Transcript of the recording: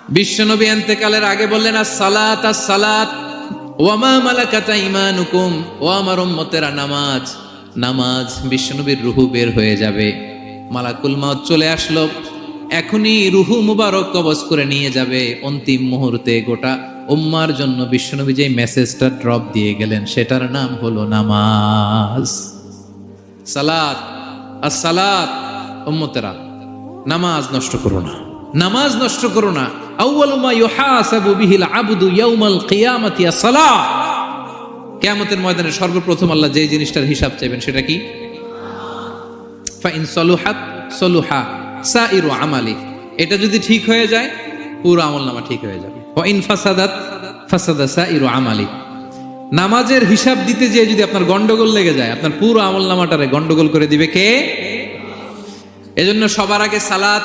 বিশ্বনবী ইন্তেকালের আগে বললেন আস-সালাত আস-সালাত ওয়া মা মালাকাত আইমানুকুম, ও আমার উম্মতেরা নামাজ নামাজ। বিশ্বনবীর রূহ বের হয়ে যাবে, মালাকুল মাউত চলে আসলো, এখনই রূহ মুবারক কবজ করে নিয়ে যাবে। অন্তিম মুহূর্তে গোটা উম্মার জন্য বিশ্বনবী যে মেসেজটা ড্রপ দিয়ে গেলেন সেটার নাম হলো নামাজ। সালাত আস-সালাত, উম্মতেরা নামাজ নষ্ট করো না, নামাজ নষ্ট করো না। আউয়ালু মা ইউহাসাবু বিহিল আবদু ইয়াউমাল কিয়ামাতি আস-সালাহ। কিয়ামতের ময়দানে সর্বপ্রথম আল্লাহ যে জিনিসটার হিসাব চাইবেন সেটা কি? ফা ইন সালুহাত সালুহা সাইরু আমালি। এটা যদি ঠিক হয়ে যায় পুরো আমলনামা ঠিক হয়ে যাবে। ওয়া ইন ফাসাদাত ফাসাদা সাইরু আমালি। নামাজের হিসাব দিতে যে যদি আপনার গন্ডগোল লেগে যায়, আপনার পুরো আমলনামাটারে গন্ডগোল করে দিবে কে? এজন্য সবার আগে সালাত